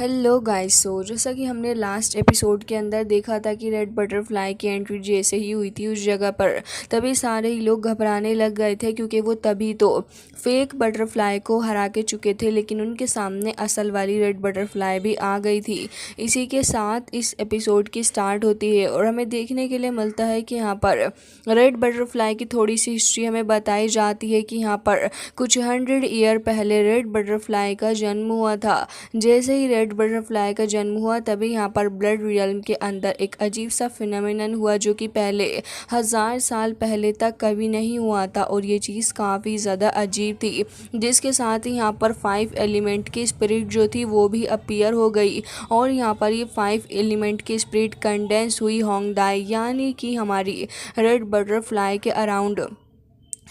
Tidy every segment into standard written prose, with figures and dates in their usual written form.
Hello guys. जैसा कि हमने लास्ट एपिसोड के अंदर देखा था कि रेड बटरफ्लाई की एंट्री जैसे ही हुई थी उस जगह पर, तभी सारे ही लोग घबराने लग गए थे क्योंकि वो तभी तो फेक बटरफ्लाई को हरा के चुके थे, लेकिन उनके सामने असल वाली रेड बटरफ्लाई भी आ गई थी। इसी के साथ इस एपिसोड की स्टार्ट होती है और हमें देखने के लिए मिलता है कि यहाँ पर रेड बटरफ्लाई की थोड़ी सी हिस्ट्री हमें बताई जाती है कि यहाँ पर कुछ 100 ईयर पहले रेड बटरफ्लाई का जन्म हुआ था। जैसे ही रेड बटरफ्लाई का जन्म हुआ तभी यहाँ पर ब्लड रियल्म के अंदर एक अजीब सा फिनोमेनन हुआ जो कि पहले 1000 साल पहले तक कभी नहीं हुआ था और ये चीज़ काफ़ी ज़्यादा अजीब थी, जिसके साथ ही यहाँ पर 5 एलिमेंट की स्पिरिट जो थी वो भी अपीयर हो गई और यहाँ पर ये 5 एलिमेंट की स्पिरिट कंडेंस हुई होंगडाई यानी कि हमारी रेड बटरफ्लाई के अराउंड,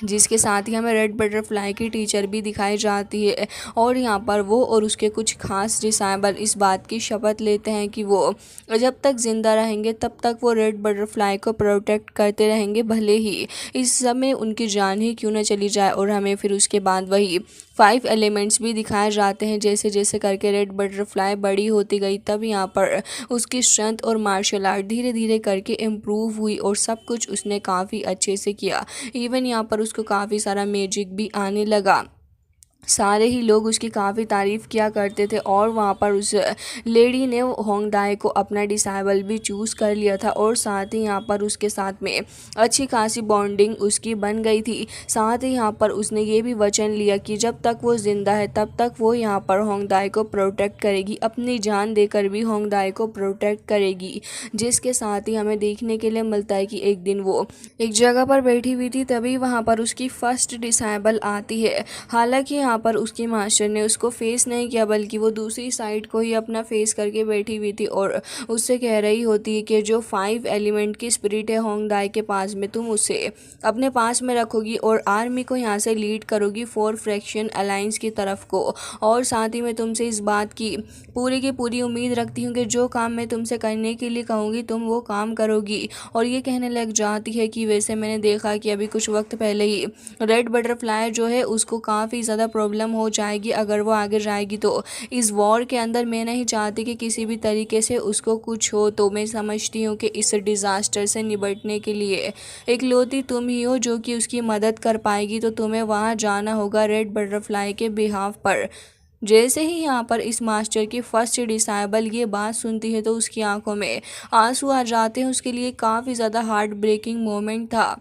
जिसके साथ ही हमें रेड बटरफ्लाई की टीचर भी दिखाई जाती है। और यहाँ पर वो और उसके कुछ खास डिसाइबल इस बात की शपथ लेते हैं कि वो जब तक ज़िंदा रहेंगे तब तक वो रेड बटरफ्लाई को प्रोटेक्ट करते रहेंगे, भले ही इस समय उनकी जान ही क्यों न चली जाए। और हमें फिर उसके बाद वही 5 एलिमेंट्स भी दिखाए जाते हैं। जैसे जैसे करके रेड बटरफ्लाई बड़ी होती गई तब यहाँ पर उसकी स्ट्रेंथ और मार्शल आर्ट धीरे धीरे करके इम्प्रूव हुई और सब कुछ उसने काफ़ी अच्छे से किया। इवन यहाँ पर उसको काफ़ी सारा मैजिक भी आने लगा। सारे ही लोग उसकी काफ़ी तारीफ़ किया करते थे और वहाँ पर उस लेडी ने होंगडाई को अपना डिसाइबल भी चूज़ कर लिया था और साथ ही यहाँ पर उसके साथ में अच्छी खासी बॉन्डिंग उसकी बन गई थी। साथ ही यहाँ पर उसने ये भी वचन लिया कि जब तक वो ज़िंदा है तब तक वो यहाँ पर होंगडाई को प्रोटेक्ट करेगी, अपनी जान देकर भी होंगडाई को प्रोटेक्ट करेगी। जिसके साथ ही हमें देखने के लिए मिलता है कि एक दिन वो एक जगह पर बैठी हुई थी, तभी वहाँ पर उसकी फर्स्ट डिसाइबल आती है। हालांकि यहाँ पर उसकी मास्टर ने उसको फेस नहीं किया बल्कि वो दूसरी साइड को ही अपना फेस करके बैठी हुई थी और उससे कह रही होती है कि जो 5 एलिमेंट की स्पिरिट है होंगडाई के पास में, तुम उसे अपने पास में रखोगी और आर्मी को यहाँ से लीड करोगी 4 फ्रैक्शन अलायंस की तरफ को। और साथ ही मैं तुमसे इस बात की पूरी उम्मीद रखती हूँ कि जो काम मैं तुमसे करने के लिए कहूँगी तुम वो काम करोगी। और ये कहने लग जाती है कि वैसे मैंने देखा कि अभी कुछ वक्त पहले ही रेड बटरफ्लाई जो है उसको काफ़ी ज़्यादा प्रॉब्लम हो जाएगी अगर वो आगे जाएगी, तो इस वॉर के अंदर मैं नहीं चाहती कि किसी भी तरीके से उसको कुछ हो। तो मैं समझती हूँ कि इस डिज़ास्टर से निपटने के लिए इकलौती तुम ही हो जो कि उसकी मदद कर पाएगी, तो तुम्हें वहाँ जाना होगा रेड बटरफ्लाई के बिहाफ पर। जैसे ही यहाँ पर इस मास्टर की फर्स्ट डिसाइबल ये बात सुनती है तो उसकी आंखों में आंसू आ जाते हैं। उसके लिए काफ़ी ज़्यादा हार्ट ब्रेकिंग मोमेंट था।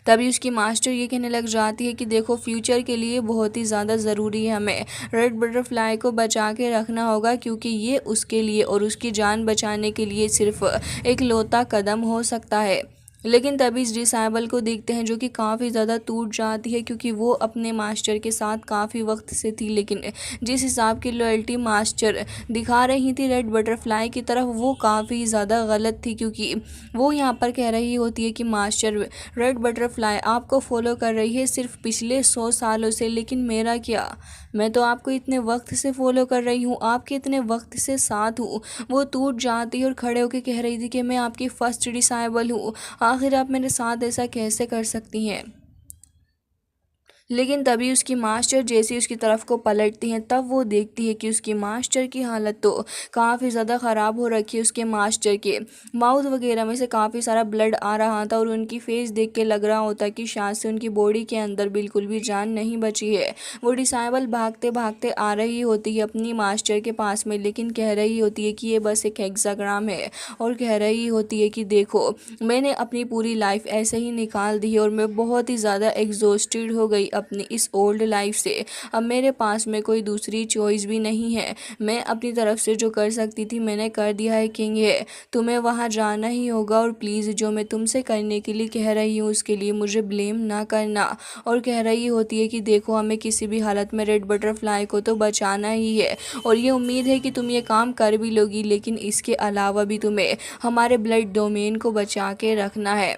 तभी उसकी मास्टर ये कहने लग जाती है कि देखो, फ्यूचर के लिए बहुत ही ज़्यादा ज़रूरी है हमें रेड बटरफ्लाई को बचा के रखना होगा, क्योंकि ये उसके लिए और उसकी जान बचाने के लिए सिर्फ एक लौता कदम हो सकता है। लेकिन तभी इस डिसाइबल को देखते हैं जो कि काफ़ी ज़्यादा टूट जाती है, क्योंकि वो अपने मास्टर के साथ काफ़ी वक्त से थी, लेकिन जिस हिसाब की लॉयल्टी मास्टर दिखा रही थी रेड बटरफ्लाई की तरफ वो काफ़ी ज़्यादा गलत थी। क्योंकि वो यहाँ पर कह रही होती है कि मास्टर, रेड बटरफ्लाई आपको फॉलो कर रही है सिर्फ पिछले 100 सालों से, लेकिन मेरा क्या, मैं तो आपको इतने वक्त से फॉलो कर रही हूँ, आपके इतने वक्त से साथ हूँ। वो टूट जाती और खड़े होकर कह रही थी कि मैं आपकी फर्स्ट डिसाइबल हूँ, आखिर आप मेरे साथ ऐसा कैसे कर सकती हैं। लेकिन तभी उसकी मास्टर जैसी उसकी तरफ को पलटती हैं तब वो देखती है कि उसकी मास्टर की हालत तो काफ़ी ज़्यादा ख़राब हो रखी है। उसके मास्टर के माउथ वगैरह में से काफ़ी सारा ब्लड आ रहा था और उनकी फेस देख के लग रहा होता कि शायद से उनकी बॉडी के अंदर बिल्कुल भी जान नहीं बची है। वो डिसाइबल भागते भागते आ रही होती है अपनी मास्टर के पास में, लेकिन कह रही होती है कि ये बस एक हेक्साग्राम है और कह रही होती है कि देखो, मैंने अपनी पूरी लाइफ ऐसे ही निकाल दी है और मैं बहुत ही ज़्यादा एग्जॉस्टेड हो गई अपनी इस ओल्ड लाइफ से। अब मेरे पास में कोई दूसरी चॉइस भी नहीं है। मैं अपनी तरफ से जो कर सकती थी मैंने कर दिया है किंग है, तुम्हें वहाँ जाना ही होगा और प्लीज़ जो मैं तुमसे करने के लिए कह रही हूँ उसके लिए मुझे ब्लेम ना करना। और कह रही होती है कि देखो, हमें किसी भी हालत में रेड बटरफ्लाई को तो बचाना ही है और ये उम्मीद है कि तुम ये काम कर भी लोगी, लेकिन इसके अलावा भी तुम्हें हमारे ब्लड डोमेन को बचा के रखना है।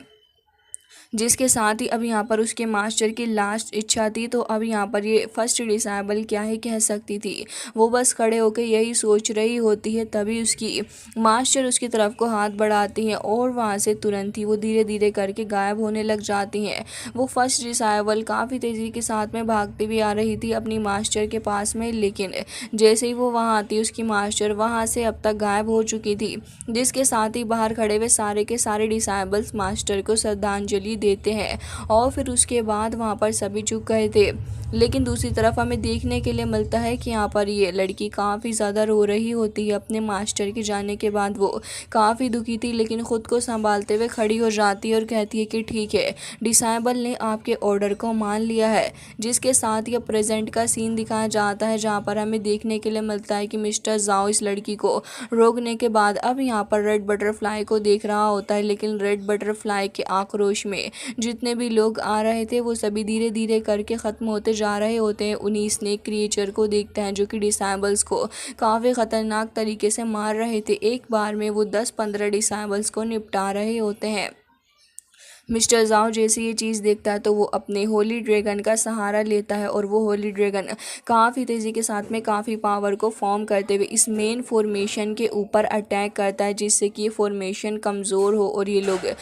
जिसके साथ ही अब यहाँ पर उसके मास्टर की लास्ट इच्छा थी। तो अब यहाँ पर ये फर्स्ट डिसेबल क्या ही कह सकती थी, वो बस खड़े होकर यही सोच रही होती है। तभी उसकी मास्टर उसकी तरफ को हाथ बढ़ाती हैं और वहाँ से तुरंत ही वो धीरे धीरे करके गायब होने लग जाती हैं। वो फर्स्ट डिसेबल काफ़ी तेज़ी के साथ में भागती हुई आ रही थी अपनी मास्टर के पास में, लेकिन जैसे ही वो वहाँ आती उसकी मास्टर वहाँ से अब तक गायब हो चुकी थी। जिसके साथ ही बाहर खड़े हुए सारे के सारे डिसेबल्स मास्टर को श्रद्धांजलि देते हैं और फिर उसके बाद वहाँ पर सभी चुप गए थे। लेकिन दूसरी तरफ हमें देखने के लिए मिलता है कि यहाँ पर ये लड़की काफ़ी ज़्यादा रो रही होती है अपने मास्टर के जाने के बाद। वो काफ़ी दुखी थी लेकिन ख़ुद को संभालते हुए खड़ी हो जाती है और कहती है कि ठीक है, डिसेबल ने आपके ऑर्डर को मान लिया है। जिसके साथ ही प्रेजेंट का सीन दिखाया जाता है जहाँ पर हमें देखने के लिए मिलता है कि मिस्टर जाओ इस लड़की को रोकने के बाद अब यहाँ पर रेड बटरफ्लाई को देख रहा होता है। लेकिन रेड बटरफ्लाई के आक्रोश में जितने भी लोग आ रहे थे वो सभी धीरे धीरे करके ख़त्म होते जा रहे होते हैं। उन्हीं स्नेक क्रिएचर को देखते हैं जो कि डिसेबल्स को काफ़ी ख़तरनाक तरीके से मार रहे थे। एक बार में वो 10-15 डिसेबल्स को निपटा रहे होते हैं। मिस्टर जाओ जैसे ये चीज़ देखता है तो वो अपने होली ड्रैगन का सहारा लेता है और वो होली ड्रैगन काफ़ी तेज़ी के साथ में काफ़ी पावर को फॉर्म करते हुए इस मेन फॉर्मेशन के ऊपर अटैक करता है, जिससे कि ये फॉर्मेशन कमज़ोर हो और ये लोग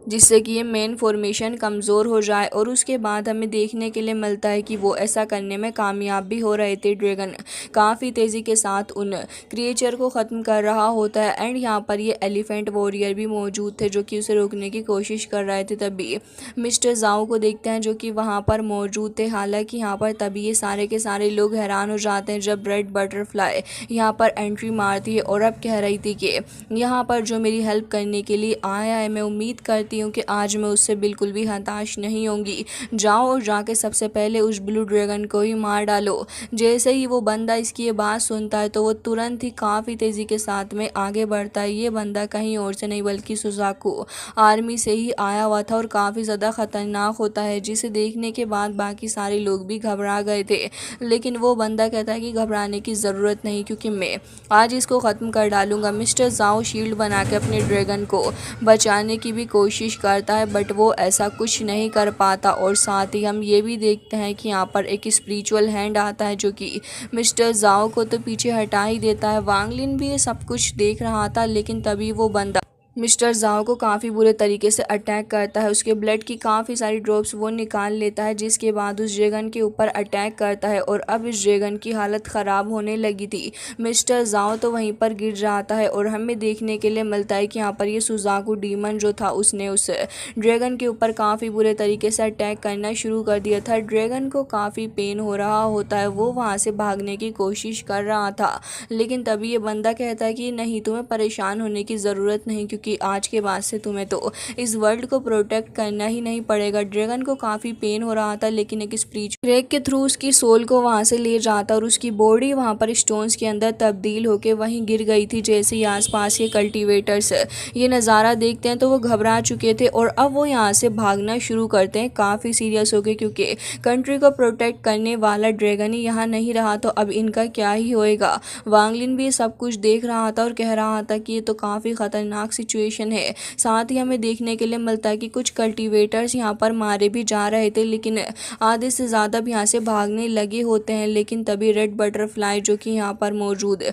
जिससे कि ये मेन फॉर्मेशन कमज़ोर हो जाए। और उसके बाद हमें देखने के लिए मिलता है कि वो ऐसा करने में कामयाब भी हो रहे थे। ड्रैगन काफ़ी तेज़ी के साथ उन क्रिएचर को ख़त्म कर रहा होता है एंड यहाँ पर ये एलिफेंट वॉरियर भी मौजूद थे जो कि उसे रोकने की कोशिश कर रहे थे। तभी मिस्टर जाओ को देखते हैं जो कि वहाँ पर मौजूद थे। हालांकि यहाँ पर तभी ये सारे के सारे लोग हैरान हो जाते हैं जब रेड बटरफ्लाई यहाँ पर एंट्री मारती है और अब कह रही थी कि यहाँ पर जो मेरी हेल्प करने के लिए आया है मैं उम्मीद करती हूँ कि आज मैं उससे बिल्कुल भी हताश नहीं होंगी। जाओ और जाके सबसे पहले उस ब्लू ड्रैगन को ही मार डालो। जैसे ही वो बंदा इसकी ये बात सुनता है तो वो तुरंत ही काफ़ी तेज़ी के साथ में आगे बढ़ता है। ये बंदा कहीं और से नहीं बल्कि सुजाकू आर्मी से ही आया हुआ था और काफ़ी ज़्यादा ख़तरनाक होता है, जिसे देखने के बाद बाकी सारे लोग भी घबरा गए थे। लेकिन वो बंदा कहता है कि घबराने की ज़रूरत नहीं क्योंकि मैं आज इसको ख़त्म कर डालूंगा। मिस्टर जाओ शील्ड बना के अपने ड्रैगन को बचाने की भी कोशिश करता है बट वो ऐसा कुछ नहीं कर पाता। और साथ ही हम ये भी देखते हैं कि यहाँ पर एक स्पिरिचुअल हैंड आता है जो कि मिस्टर जाओ को तो पीछे हटा ही देता है। वांगलिन भी ये सब कुछ देख रहा था लेकिन तभी वो बंदा मिस्टर जाओ को काफ़ी बुरे तरीके से अटैक करता है। उसके ब्लड की काफ़ी सारी ड्रॉप्स वो निकाल लेता है, जिसके बाद उस ड्रैगन के ऊपर अटैक करता है और अब इस ड्रैगन की हालत ख़राब होने लगी थी। मिस्टर जाओ तो वहीं पर गिर जाता है और हमें देखने के लिए मिलता है कि यहाँ पर ये सुजाकू डीमन जो था उसने उस ड्रैगन के ऊपर काफ़ी बुरे तरीके से अटैक करना शुरू कर दिया था। ड्रैगन को काफ़ी पेन हो रहा होता है, वो वहाँ से भागने की कोशिश कर रहा था। लेकिन तभी ये बंदा कहता है कि नहीं, तुम्हें परेशान होने की ज़रूरत नहीं क्योंकि आज के बाद से तुम्हें तो इस वर्ल्ड को प्रोटेक्ट करना ही नहीं पड़ेगा। ड्रैगन को काफ़ी पेन हो रहा था लेकिन एक स्प्रीच क्रेक के थ्रू उसकी सोल को वहाँ से ले जाता और उसकी बॉडी वहाँ पर स्टोन्स के अंदर तब्दील होकर वहीं गिर गई थी। जैसे ही आसपास के कल्टीवेटर्स ये नज़ारा देखते हैं तो वो घबरा चुके थे और अब वो यहाँ से भागना शुरू करते हैं काफ़ी सीरियस होकर, क्योंकि कंट्री को प्रोटेक्ट करने वाला ड्रैगन ही यहाँ नहीं रहा तो अब इनका क्या ही होएगा। वांगलिन भी सब कुछ देख रहा था और कह रहा था कि ये तो काफ़ी ख़तरनाक सिचुएशन है। साथ ही हमें देखने के लिए मिलता है कि कुछ कल्टीवेटर्स यहाँ पर मारे भी जा रहे थे लेकिन आधे से ज़्यादा भी यहाँ से भागने लगे होते हैं। लेकिन तभी रेड बटरफ्लाई जो कि यहाँ पर मौजूद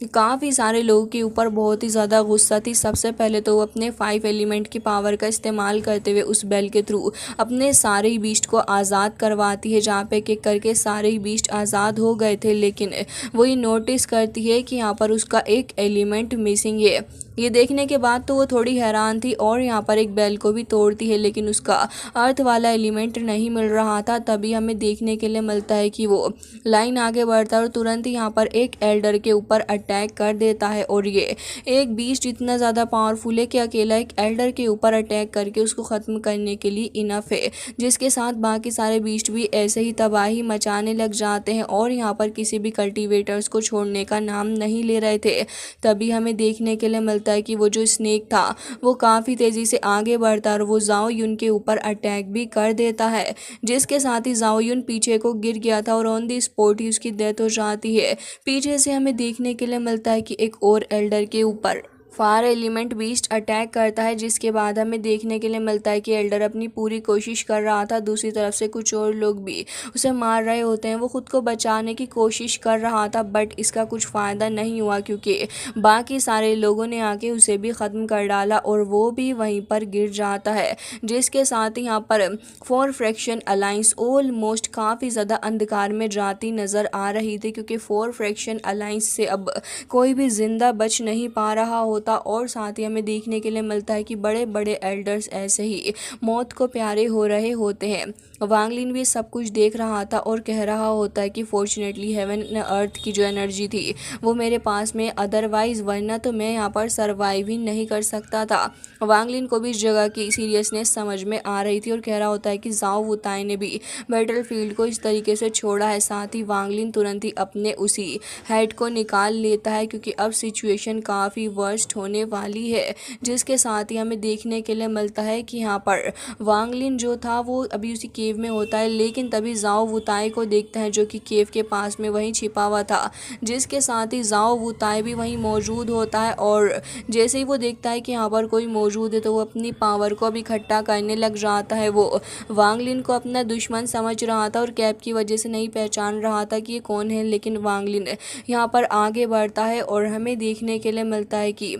काफ़ी सारे लोगों के ऊपर बहुत ही ज़्यादा गुस्सा थी। सबसे पहले तो वो अपने 5 एलिमेंट की पावर का इस्तेमाल करते हुए उस बेल के थ्रू अपने सारे ही बीस्ट को आज़ाद करवाती है, जहाँ पे एक करके सारे ही बीस्ट आज़ाद हो गए थे। लेकिन वो ये नोटिस करती है कि यहाँ पर उसका एक एलिमेंट मिसिंग है। ये देखने के बाद तो वो थोड़ी हैरान थी और यहाँ पर एक बेल को भी तोड़ती है लेकिन उसका अर्थ वाला एलिमेंट नहीं मिल रहा था। तभी हमें देखने के लिए मिलता है कि वो लाइन आगे बढ़ता है और तुरंत ही यहाँ पर एक एल्डर के ऊपर अटैक कर देता है। और ये एक बीस्ट इतना ज़्यादा पावरफुल है कि अकेला एक एल्डर के ऊपर अटैक करके उसको ख़त्म करने के लिए इनफ है, जिसके साथ बाकी सारे बीस्ट भी ऐसे ही तबाही मचाने लग जाते हैं और यहाँ पर किसी भी कल्टीवेटर्स को छोड़ने का नाम नहीं ले रहे थे। तभी हमें देखने के लिए मिलता है कि वो जो स्नेक था वो काफ़ी तेज़ी से आगे बढ़ता है और वो जाओ यून के ऊपर अटैक भी कर देता है, जिसके साथ ही जाओ यून पीछे को गिर गया था और ऑन दी स्पॉट ही उसकी डेथ हो जाती है। पीछे से हमें देखने के लिए मिलता है कि एक और एल्डर के ऊपर फायर एलिमेंट बीस्ट अटैक करता है, जिसके बाद हमें देखने के लिए मिलता है कि एल्डर अपनी पूरी कोशिश कर रहा था। दूसरी तरफ से कुछ और लोग भी उसे मार रहे होते हैं। वो खुद को बचाने की कोशिश कर रहा था, बट इसका कुछ फ़ायदा नहीं हुआ क्योंकि बाकी सारे लोगों ने आके उसे भी ख़त्म कर डाला और वो भी वहीं पर गिर जाता है। जिसके साथ ही यहाँ पर फोर फ्रैक्शन अलाइंस ऑलमोस्ट काफ़ी ज़्यादा अंधकार में जाती नज़र आ रही थी, क्योंकि फोर फ्रैक्शन अलाइंस से अब कोई भी ज़िंदा बच नहीं पा रहा होता। और साथ ही हमें देखने के लिए मिलता है कि बड़े बड़े एल्डर्स ऐसे ही मौत को प्यारे हो रहे होते हैं। वांग लिन भी सब कुछ देख रहा था और कह रहा होता है कि फॉर्चुनेटली हेवन एंड अर्थ की जो एनर्जी थी वो मेरे पास में, अदरवाइज वरना तो मैं यहाँ पर सर्वाइव ही नहीं कर सकता था। वांग लिन को भी इस जगह की सीरियसनेस समझ में आ रही थी और कह रहा होता है कि जाओ वुताई ने भी बैटल फील्ड को इस तरीके से छोड़ा है। साथ ही वांग लिन तुरंत ही अपने उसी हेड को निकाल लेता है, क्योंकि अब सिचुएशन काफ़ी वर्स्ट होने वाली है। जिसके साथ ही हमें देखने के लिए मिलता है कि यहाँ पर वांग लिन जो था वो अभी उसी केव में होता है, लेकिन तभी जाओ वुताई को देखता है जो कि केव के पास में वहीं छिपा हुआ था। जिसके साथ ही जाओ वुताई भी वहीं मौजूद होता है और जैसे ही वो देखता है कि यहाँ पर कोई मौजूद है तो वो अपनी पावर को भी इकट्ठा करने लग जाता है। वो वांग लिन को अपना दुश्मन समझ रहा था और कैप की वजह से नहीं पहचान रहा था कि ये कौन है, लेकिन वांग लिन यहाँ पर आगे बढ़ता है और हमें देखने के लिए मिलता है कि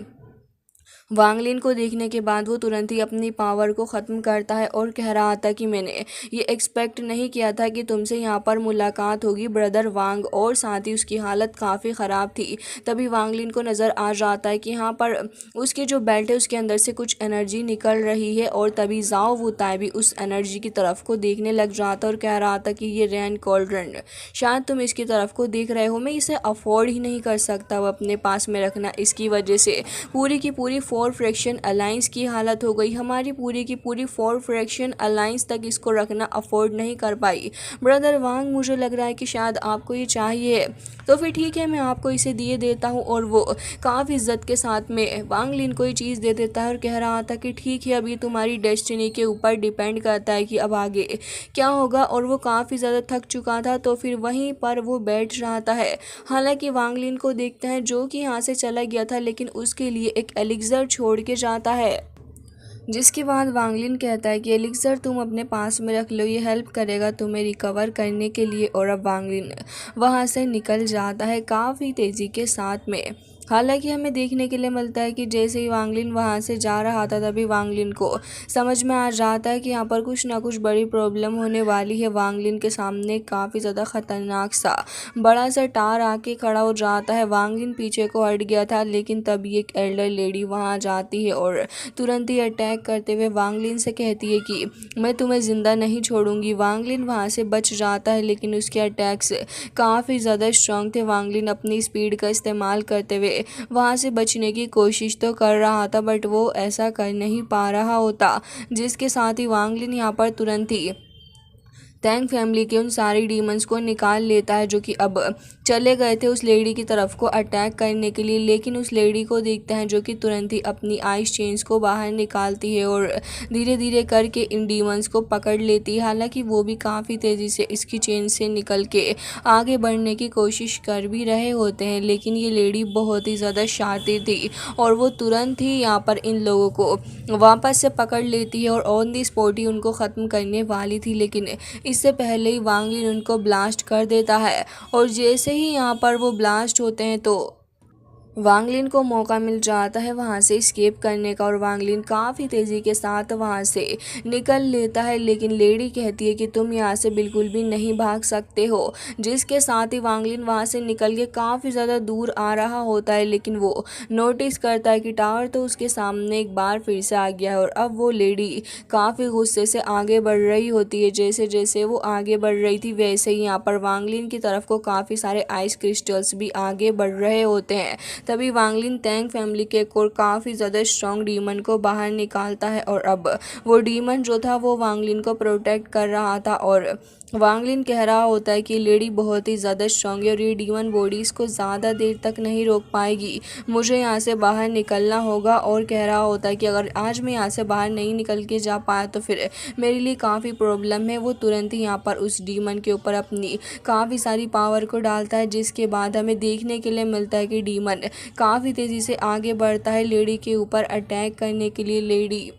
वांग लिन को देखने के बाद वो तुरंत ही अपनी पावर को ख़त्म करता है और कह रहा था कि मैंने ये एक्सपेक्ट नहीं किया था कि तुमसे यहाँ पर मुलाकात होगी ब्रदर वांग। और साथ ही उसकी हालत काफ़ी ख़राब थी। तभी वांग लिन को नज़र आ जाता है कि यहाँ पर उसकी जो बेल्ट है उसके अंदर से कुछ एनर्जी निकल रही है और तभी जाओ वुताई भी उस एनर्जी की तरफ को देखने लग जाता और कह रहा था कि ये रैन कॉल्ड्रन, शायद तुम इसकी तरफ को देख रहे हो, मैं इसे अफोर्ड ही नहीं कर सकता वो अपने पास में रखना। इसकी वजह से पूरी की पूरी फोर फ्रैक्शन अलायंस की हालत हो गई। हमारी पूरी की पूरी फोर फ्रैक्शन अलायंस तक इसको रखना अफोर्ड नहीं कर पाई। ब्रदर वांग, मुझे लग रहा है कि शायद आपको ये चाहिए, तो फिर ठीक है मैं आपको इसे दिए देता हूँ। और वो काफ़ी इज्जत के साथ में वांग लिन को ये चीज़ दे देता है और कह रहा था कि ठीक है अभी तुम्हारी डेस्टिनी के ऊपर डिपेंड करता है कि अब आगे क्या होगा। और वो काफ़ी ज़्यादा थक चुका था तो फिर वहीं पर वो बैठ जाता है। हालांकि वांग लिन को देखता है जो कि यहाँ से चला गया था, लेकिन उसके लिए एक एलिक्सर छोड़ के जाता है। जिसके बाद वांग लिन कहता है कि एलिक्सर तुम अपने पास में रख लो, ये हेल्प करेगा तुम्हें रिकवर करने के लिए। और अब वांग लिन वहाँ से निकल जाता है काफ़ी तेज़ी के साथ में। हालांकि हमें देखने के लिए मिलता है कि जैसे ही वांग लिन वहाँ से जा रहा था तभी वांग लिन को समझ में आ जाता है कि यहाँ पर कुछ ना कुछ बड़ी प्रॉब्लम होने वाली है। वांग लिन के सामने काफ़ी ज़्यादा ख़तरनाक सा बड़ा सा टार आके खड़ा हो जाता है। वांग लिन पीछे को हट गया था, लेकिन तभी एक एल्डर लेडी वहाँ जाती है और तुरंत ही अटैक करते हुए वांग लिन से कहती है कि मैं तुम्हें ज़िंदा नहीं छोड़ूंगी। वांग लिन वहाँ से बच जाता है, लेकिन उसके अटैक्स काफ़ी ज़्यादा स्ट्रॉन्ग थे। वांग लिन अपनी स्पीड का इस्तेमाल करते हुए वहाँ से बचने की कोशिश तो कर रहा था, बट वो ऐसा कर नहीं पा रहा होता। जिसके साथ ही वांग लिन यहाँ पर तुरंत ही टैंग फैमिली के उन सारी डीमंस को निकाल लेता है जो कि अब चले गए थे उस लेडी की तरफ को अटैक करने के लिए। लेकिन उस लेडी को देखता है जो कि तुरंत ही अपनी आइस चेन्स को बाहर निकालती है और धीरे धीरे करके इन डीमंस को पकड़ लेती है। हालांकि वो भी काफ़ी तेज़ी से इसकी चेन से निकल के आगे बढ़ने की कोशिश कर भी रहे होते हैं, लेकिन ये लेडी बहुत ही ज़्यादा शातिर थी और वो तुरंत ही यहाँ पर इन लोगों को वापस से पकड़ लेती है और ऑन दी स्पॉट ही उनको ख़त्म करने वाली थी। लेकिन इससे पहले ही वांग लिन उनको ब्लास्ट कर देता है और जैसे ही यहाँ पर वो ब्लास्ट होते हैं तो वांग लिन को मौका मिल जाता है वहाँ से एस्केप करने का और वांग लिन काफ़ी तेज़ी के साथ वहाँ से निकल लेता है। लेकिन लेडी कहती है कि तुम यहाँ से बिल्कुल भी नहीं भाग सकते हो। जिसके साथ ही वांग लिन वहाँ से निकल के काफ़ी ज़्यादा दूर आ रहा होता है, लेकिन वो नोटिस करता है कि टावर तो उसके सामने एक बार फिर से आ गया है और अब वो लेडी काफ़ी गुस्से से आगे बढ़ रही होती है। जैसे जैसे वो आगे बढ़ रही थी वैसे ही यहाँ पर वांग लिन की तरफ को काफ़ी सारे आइस क्रिस्टल्स भी आगे बढ़ रहे होते हैं। तभी वांग लिन टैंग फैमिली के एक और काफ़ी ज़्यादा स्ट्रॉन्ग डीमन को बाहर निकालता है और अब वो डीमन जो था वो वांग लिन को प्रोटेक्ट कर रहा था और वांगलिन कह रहा होता है कि लेडी बहुत ही ज़्यादा स्ट्रांग है और ये डीमन बॉडी इसको ज़्यादा देर तक नहीं रोक पाएगी, मुझे यहाँ से बाहर निकलना होगा। और कह रहा होता है कि अगर आज मैं यहाँ से बाहर नहीं निकल के जा पाया तो फिर मेरे लिए काफ़ी प्रॉब्लम है। वो तुरंत ही यहाँ पर उस डीमन के ऊपर अपनी काफ़ी सारी पावर को डालता है, जिसके बाद हमें देखने के लिए मिलता है कि डीमन काफ़ी तेज़ी से आगे बढ़ता है लेडी के ऊपर अटैक करने के लिए। लेडी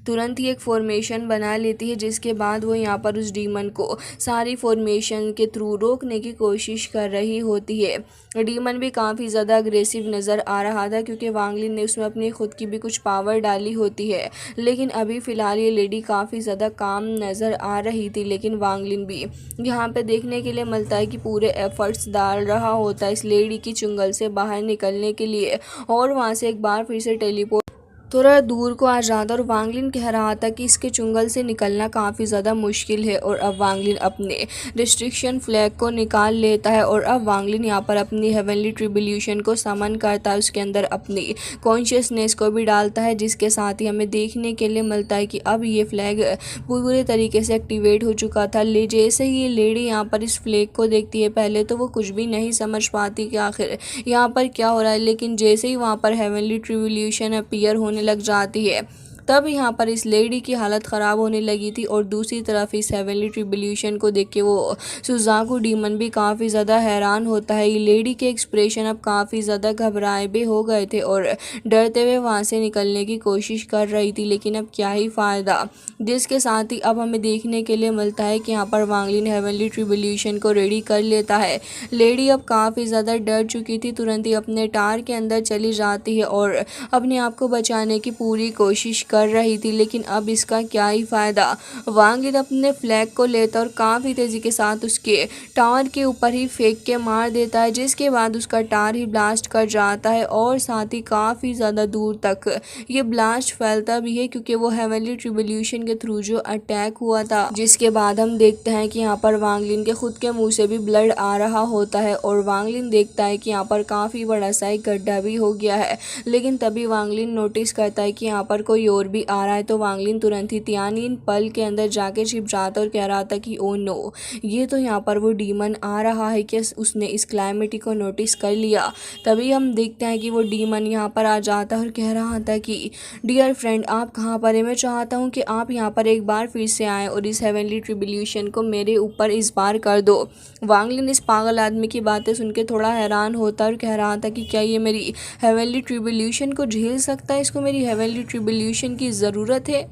तुरंत ही एक फॉर्मेशन बना लेती है, जिसके बाद वो यहाँ पर उस डीमन को सारी फॉर्मेशन के थ्रू रोकने की कोशिश कर रही होती है। डीमन भी काफ़ी ज़्यादा अग्रेसिव नज़र आ रहा था, क्योंकि वांगलिन ने उसमें अपनी खुद की भी कुछ पावर डाली होती है। लेकिन अभी फ़िलहाल ये लेडी काफ़ी ज़्यादा काम नज़र आ रही थी, लेकिन वांगलिन भी यहाँ पे देखने के लिए मिलता है कि पूरे एफर्ट्स डाल रहा होता है इस लेडी की चुंगल से बाहर निकलने के लिए, और वहाँ से एक बार फिर से टेलीपोर्ट थोड़ा दूर को आ जाता। और वांगलिन कह रहा था कि इसके चुंगल से निकलना काफ़ी ज़्यादा मुश्किल है, और अब वांगलिन अपने रिस्ट्रिक्शन फ्लैग को निकाल लेता है, और अब वांगलिन यहाँ पर अपनी हेवनली ट्रिब्यूलेशन को समन करता है, उसके अंदर अपनी कॉन्शियसनेस को भी डालता है, जिसके साथ ही हमें देखने के लिए मिलता है कि अब ये फ्लैग पूरे तरीके से एक्टिवेट हो चुका था। जैसे ही ये लेडी यहाँ पर इस फ्लैग को देखती है, पहले तो वो कुछ भी नहीं समझ पाती कि आखिर यहाँ पर क्या हो रहा है, लेकिन जैसे ही वहाँ पर हेवनली ट्रिब्यूलेशन अपीयर होने लग जाती है, तब यहाँ पर इस लेडी की हालत ख़राब होने लगी थी। और दूसरी तरफ इस हेवनली ट्रिब्यूलेशन को देख के वो सुजाकू डीमन भी काफ़ी ज़्यादा हैरान होता है। ये लेडी के एक्सप्रेशन अब काफ़ी ज़्यादा घबराए भी हो गए थे और डरते हुए वहाँ से निकलने की कोशिश कर रही थी, लेकिन अब क्या ही फ़ायदा। जिसके साथ ही अब हमें देखने के लिए मिलता है कि यहाँ पर वांगलिन हेवनली ट्रिब्यूलेशन को रेडी कर लेता है। लेडी अब काफ़ी ज़्यादा डर चुकी थी, तुरंत ही अपने टार के अंदर चली जाती है और अपने आप को बचाने की पूरी कोशिश कर रही थी, लेकिन अब इसका क्या ही फ़ायदा। वांगलिन अपने फ्लैग को लेता और काफ़ी तेज़ी के साथ उसके टावर के ऊपर ही फेंक के मार देता है, जिसके बाद उसका टावर ही ब्लास्ट कर जाता है और साथ ही काफ़ी ज़्यादा दूर तक ये ब्लास्ट फैलता भी है, क्योंकि वो हेवनली ट्रिब्यूलेशन के थ्रू जो अटैक हुआ था। जिसके बाद हम देखते हैं कि यहाँ पर वांगलिन के खुद के मुँह से भी ब्लड आ रहा होता है, और वांगलिन देखता है कि यहाँ पर काफ़ी बड़ा सा एक गड्ढा भी हो गया है। लेकिन तभी वांगलिन नोटिस करता है कि यहाँ पर कोई और भी आ रहा है, तो वांगलिन तुरंत ही तियानिन पल के अंदर जाके छिप जाता और कह रहा था कि ओ नो, ये तो यहाँ पर वो डीमन आ रहा है कि उसने इस क्लाइमेटी को नोटिस कर लिया। तभी हम देखते हैं कि वो डीमन यहाँ पर आ जाता है और कह रहा था कि डियर फ्रेंड, आप कहाँ पर है? मैं चाहता हूँ कि आप यहाँ पर एक बार फिर से आएँ और इस हेवनली ट्रिब्यूलेशन को मेरे ऊपर इस बार कर दो। वांगलिन इस पागल आदमी की बातें सुन के थोड़ा हैरान होता और कह रहा था कि क्या ये मेरी हेवनली ट्रिब्यूलेशन को झेल सकता है? इसको मेरी हेवनली ट्रिब्यूलेशन की ज़रूरत है।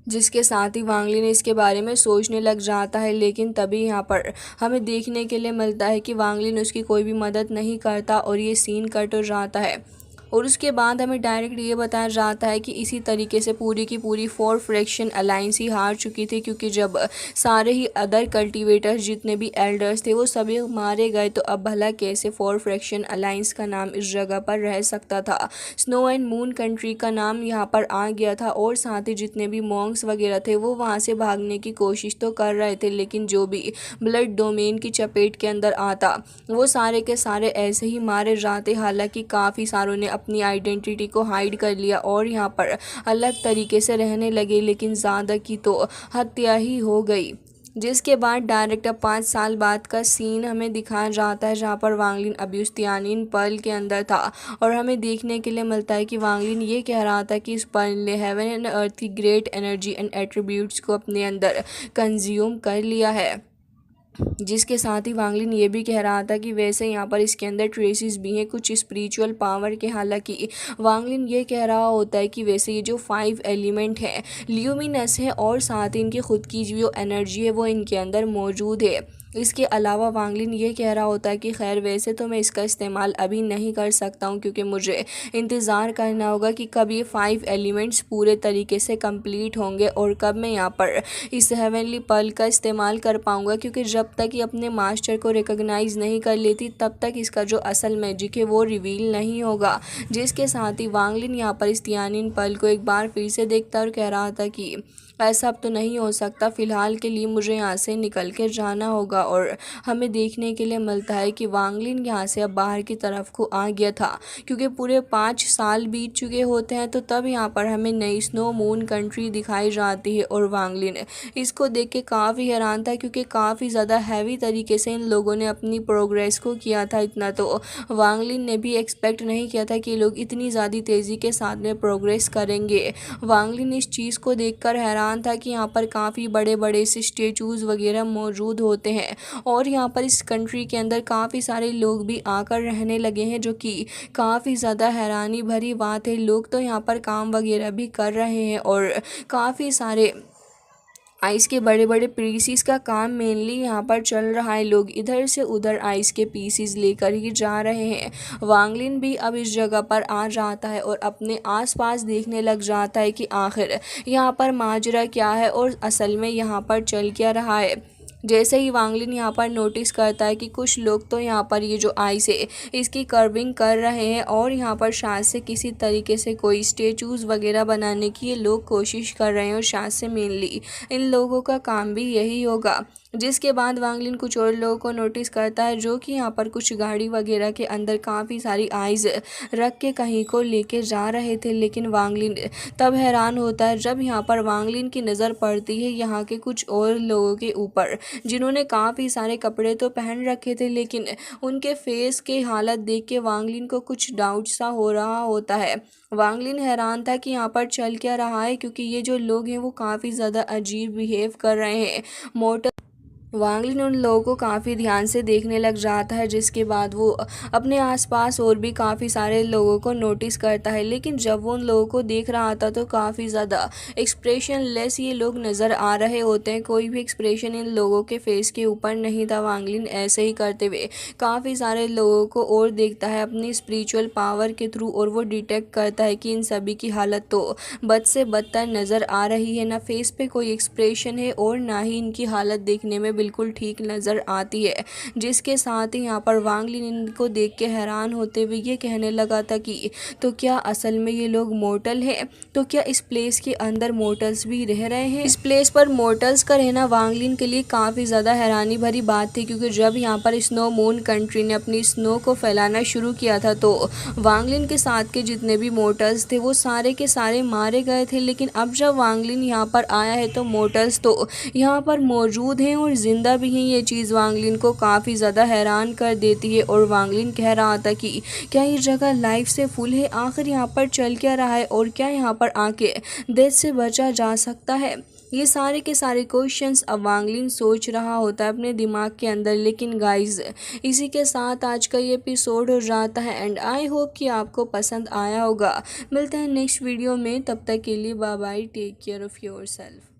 जिसके साथ ही वांगलिन इसके बारे में सोचने लग जाता है, लेकिन तभी यहाँ पर हमें देखने के लिए मिलता है कि वांगलिन उसकी कोई भी मदद नहीं करता और ये सीन कट हो जाता है। और उसके बाद हमें डायरेक्ट ये बताया जाता है कि इसी तरीके से पूरी की पूरी 4 फ्रैक्शन अलायंस ही हार चुकी थी, क्योंकि जब सारे ही अदर कल्टीवेटर्स जितने भी एल्डर्स थे वो सभी मारे गए, तो अब भला कैसे 4 फ्रैक्शन अलायंस का नाम इस जगह पर रह सकता था। स्नो एंड मून कंट्री का नाम यहाँ पर आ गया था, और साथ ही जितने भी मॉन्क्स वगैरह थे वो वहाँ से भागने की कोशिश तो कर रहे थे, लेकिन जो भी ब्लड डोमेन की चपेट के अंदर आता वो सारे के सारे ऐसे ही मारे जाते। हालांकि काफ़ी सारों ने अपनी आइडेंटिटी को हाइड कर लिया और यहाँ पर अलग तरीके से रहने लगे, लेकिन ज़्यादा की तो हत्या ही हो गई। जिसके बाद डायरेक्ट अब 5 साल बाद का सीन हमें दिखाया जाता है, जहाँ पर वांगलिन अभी उस तियानिन पर्ल के अंदर था, और हमें देखने के लिए मिलता है कि वांगलिन ये कह रहा था कि इस पर्ल ने हेवन एंड अर्थ की ग्रेट एनर्जी एंड एट्रीब्यूट्स को अपने अंदर कंज्यूम कर लिया है। जिसके साथ ही वांगलिन ये भी कह रहा था कि वैसे यहाँ पर इसके अंदर ट्रेसेस भी हैं कुछ स्पिरिचुअल पावर के। हालांकि वांगलिन ये कह रहा होता है कि वैसे ये जो 5 एलिमेंट हैं ल्यूमिनस है, और साथ ही इनकी खुद की जो एनर्जी है वो इनके अंदर मौजूद है। इसके अलावा वांगलिन ये कह रहा होता है कि खैर वैसे तो मैं इसका इस्तेमाल अभी नहीं कर सकता हूँ, क्योंकि मुझे इंतज़ार करना होगा कि कब ये 5 एलिमेंट्स पूरे तरीके से कंप्लीट होंगे और कब मैं यहाँ पर इस हेवनली पर्ल का इस्तेमाल कर पाऊँगा, क्योंकि जब तक ये अपने मास्टर को रिकॉग्नाइज़ नहीं कर लेती तब तक इसका जो असल मैजिक है वो रिवील नहीं होगा। जिसके साथ ही वांगलिन यहाँ पर इस तियानिन पर्ल को एक बार फिर से देखता और कह रहा था कि ऐसा अब तो नहीं हो सकता, फ़िलहाल के लिए मुझे यहाँ से निकल कर जाना होगा। होगा और हमें देखने के लिए मिलता है कि वांगलिन यहाँ से अब बाहर की तरफ को आ गया था, क्योंकि पूरे 5 साल बीत चुके होते हैं। तो तब यहाँ पर हमें नई स्नो मून कंट्री दिखाई जाती है और वांगलिन इसको देख के काफ़ी हैरान था, क्योंकि काफ़ी ज़्यादा हैवी तरीके से इन लोगों ने अपनी प्रोग्रेस को किया था। इतना तो वांगलिन ने भी एक्सपेक्ट नहीं किया था कि लोग इतनी ज़्यादा तेज़ी के साथ में प्रोग्रेस करेंगे। वांगलिन इस चीज़ को देखकर हैरान था कि यहाँ पर काफ़ी बड़े बड़े से स्टेचूज़ वगैरह मौजूद होते हैं और यहाँ पर इस कंट्री के अंदर काफ़ी सारे लोग भी आकर रहने लगे हैं, जो कि काफ़ी ज़्यादा हैरानी भरी बात है। लोग तो यहाँ पर काम वगैरह भी कर रहे हैं और काफ़ी सारे आइस के बड़े बड़े पीसीस का काम मेनली यहाँ पर चल रहा है। लोग इधर से उधर आइस के पीसीस लेकर ही जा रहे हैं। वांगलिन भी अब इस जगह पर आ जाता है और अपने आसपास देखने लग जाता है कि आखिर यहाँ पर माजरा क्या है और असल में यहाँ पर चल क्या रहा है। जैसे ही वांगलिन यहाँ पर नोटिस करता है कि कुछ लोग तो यहाँ पर ये जो आइस है इसकी कर्विंग कर रहे हैं और यहाँ पर शायद से किसी तरीके से कोई स्टेचूज़ वगैरह बनाने की ये लोग कोशिश कर रहे हैं और शायद से मेनली इन लोगों का काम भी यही होगा। जिसके बाद वांगलिन कुछ और लोगों को नोटिस करता है जो कि यहाँ पर कुछ गाड़ी वगैरह के अंदर काफ़ी सारी आइस रख के कहीं को लेके जा रहे थे। लेकिन वांगलिन तब हैरान होता है जब यहाँ पर वांगलिन की नज़र पड़ती है यहाँ के कुछ और लोगों के ऊपर, जिन्होंने काफ़ी सारे कपड़े तो पहन रखे थे, लेकिन उनके फेस के हालत देख के वांगलिन को कुछ डाउट सा हो रहा होता है। वांगलिन हैरान था कि यहाँ पर चल क्या रहा है, क्योंकि ये जो लोग हैं वो काफ़ी ज़्यादा अजीब बिहेव कर रहे हैं। मोटर वांगलिन उन लोगों को काफ़ी ध्यान से देखने लग जाता है, जिसके बाद वो अपने आसपास और भी काफ़ी सारे लोगों को नोटिस करता है। लेकिन जब वो उन लोगों को देख रहा था तो काफ़ी ज़्यादा एक्सप्रेशन लेस ये लोग नज़र आ रहे होते हैं। कोई भी एक्सप्रेशन इन लोगों के फेस के ऊपर नहीं था। वांगलिन ऐसे ही करते हुए काफ़ी सारे लोगों को और देखता है अपनी स्पिरिचुअल पावर के थ्रू और वो डिटेक्ट करता है कि इन सभी की हालत तो बद से बदतर नज़र आ रही है। ना फेस पे कोई एक्सप्रेशन है और ना ही इनकी हालत देखने में बिल्कुल ठीक नज़र आती है। जिसके साथ ही यहाँ पर वांगलिन इनको देख के हैरान होते हुए ये कहने लगा था कि तो क्या असल में ये लोग मोर्टल हैं? तो क्या इस प्लेस के अंदर मोर्टल्स भी रह रहे हैं? इस प्लेस पर मोर्टल्स का रहना वांगलिन के लिए काफ़ी ज़्यादा हैरानी भरी बात थी, क्योंकि जब यहाँ पर स्नो मून कंट्री ने अपनी स्नो को फैलाना शुरू किया था तो वांगलिन के साथ के जितने भी मोर्टल्स थे वो सारे के सारे मारे गए थे। लेकिन अब जब वांगलिन यहाँ पर आया है तो मोर्टल्स तो यहाँ पर मौजूद हैं और जिंदा भी हैं। ये चीज़ वांगलिन को काफ़ी ज़्यादा हैरान कर देती है और वांगलिन कह रहा था कि क्या ये जगह लाइफ से फुल है? आखिर यहाँ पर चल क्या रहा है और क्या यहाँ पर आके डेथ से बचा जा सकता है? ये सारे के सारे क्वेश्चंस अब वांगलिन सोच रहा होता है अपने दिमाग के अंदर। लेकिन गाइस इसी के साथ आज का ये एपिसोड हो जाता है एंड आई होप कि आपको पसंद आया होगा। मिलते हैं नेक्स्ट वीडियो में, तब तक के लिए bye bye, take care of yourself.